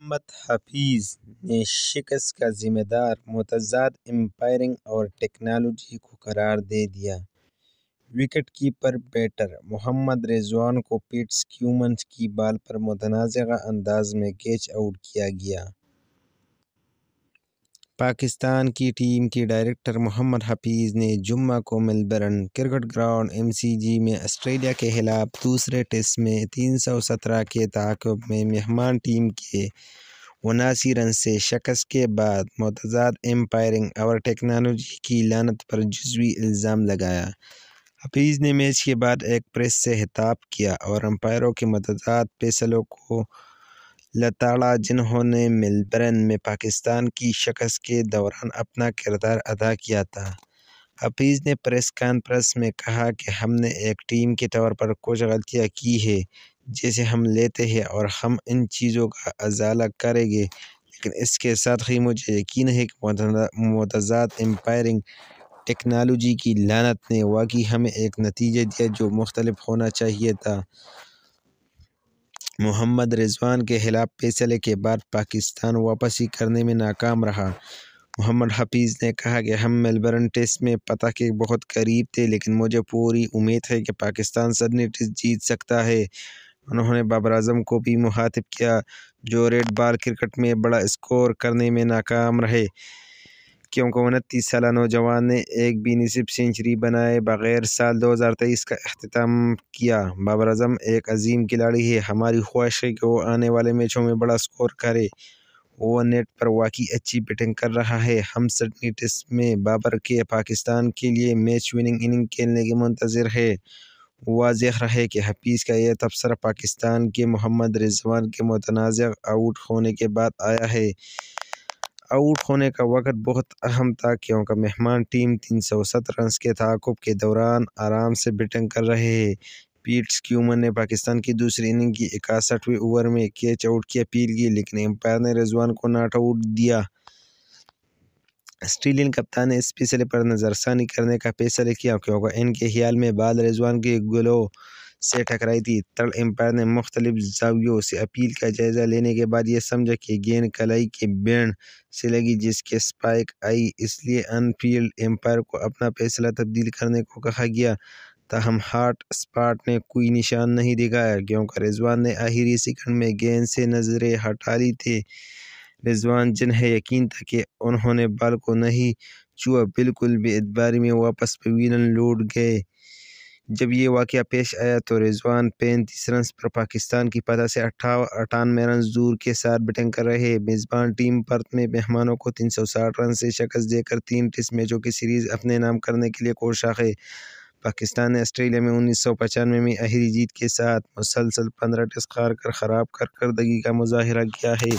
محمد حفیظ نے شکست کا ذمہ دار متضاد امپائرنگ اور ٹیکنالوجی کو قرار دے دیا۔ وکٹ کیپر بیٹر محمد رضوان کو پیٹس کیومنز کی بال پر متنازعہ انداز میں کیچ آؤٹ کیا گیا۔ پاکستان کی ٹیم کے ڈائریکٹر محمد حفیظ نے جمعہ کو میلبرن کرکٹ گراؤنڈ MCG میں آسٹریلیا کے خلاف دوسرے ٹیسٹ میں 317 کے تعاقب میں مہمان ٹیم کے 79 رن سے شکست کے بعد متضاد امپائرنگ اور ٹیکنالوجی کی لعنت پر جزوی الزام لگایا۔ حفیظ نے میچ کے بعد ایک پریس سے خطاب کیا اور امپائروں کے متضاد فیصلوں کو لتاڑا جنہوں نے میلبرن میں پاکستان کی شکست کے دوران اپنا کردار ادا کیا تھا۔ حفیظ نے پریس کانفرنس میں کہا کہ ہم نے ایک ٹیم کے طور پر کچھ غلطیاں کی ہیں جسے ہم لیتے ہیں اور ہم ان چیزوں کا ازالہ کریں گے، لیکن اس کے ساتھ ہی مجھے یقین ہے کہ متضاد امپائرنگ ٹیکنالوجی کی لعنت نے واقعی ہمیں ایک نتیجہ دیا جو مختلف ہونا چاہیے تھا۔ محمد رضوان کے خلاف فیصلے کے بعد پاکستان واپسی کرنے میں ناکام رہا۔ محمد حفیظ نے کہا کہ ہم میلبرن ٹیسٹ میں فتح کے بہت قریب تھے، لیکن مجھے پوری امید ہے کہ پاکستان سڈنی ٹیسٹ جیت سکتا ہے۔ انہوں نے بابر اعظم کو بھی مخاطب کیا جو ریڈ بال کرکٹ میں بڑا اسکور کرنے میں ناکام رہے کیونکہ 29 سالہ نوجوان نے ایک بھی نصف سنچری بنائے بغیر سال 2023 کا اختتام کیا۔ بابر اعظم ایک عظیم کھلاڑی ہے، ہماری خواہش ہے کہ وہ آنے والے میچوں میں بڑا اسکور کرے۔ وہ نیٹ پر واقعی اچھی بیٹنگ کر رہا ہے۔ ہم سڈنی ٹیسٹ میں بابر کے پاکستان کے لیے میچ وننگ اننگ کھیلنے کے منتظر ہیں۔ واضح رہے کہ حفیظ کا یہ تبصرہ پاکستان کے محمد رضوان کے متنازع آؤٹ ہونے کے بعد آیا ہے۔ آؤٹ ہونے کا وقت بہت اہم تھا کیونکہ مہمان ٹیم 307 رنز کے تعاقب کے دوران آرام سے بیٹنگ کر رہے ہیں۔ پیٹس کیومن نے پاکستان کی دوسری اننگ کی 61ویں اوور میں کیچ آؤٹ کی اپیل کی لیکن امپائر نے رضوان کو ناٹ آؤٹ دیا۔ آسٹریلین کپتان نے اس فیصلے پر نظر ثانی کرنے کا فیصلہ کیا کیونکہ ان کے خیال میں بال رضوان کے گلوں سے ٹکرائی تھی۔ تھرڈ امپائر نے مختلف زاویوں سے اپیل کا جائزہ لینے کے بعد یہ سمجھا کہ گیند کلائی کے بینڈ سے لگی جس کے اسپائک آئی، اس لیے آن فیلڈ امپائر کو اپنا فیصلہ تبدیل کرنے کو کہا گیا۔ تاہم ہاٹ اسپاٹ نے کوئی نشان نہیں دکھایا کیونکہ رضوان نے آخری سیکنڈ میں گیند سے نظریں ہٹا لی تھیں۔ رضوان جنہیں یقین تھا کہ انہوں نے بال کو نہیں چھوا بالکل بے اعتباری میں واپس پویلین لوٹ گئے۔ جب یہ واقعہ پیش آیا تو رضوان 35 رنز پر پاکستان کی فتح سے 98 رنز دور کے ساتھ بیٹنگ کر رہے ہیں۔ میزبان ٹیم پرتھ میں مہمانوں کو 360 رنز سے شکست دے کر 3 ٹیسٹ میچوں کی سیریز اپنے نام کرنے کے لیے کوشاں ہے۔ پاکستان نے آسٹریلیا میں 1995 میں آخری جیت کے ساتھ مسلسل 15 ٹیسٹ ہار کر خراب کارکردگی کا مظاہرہ کیا ہے۔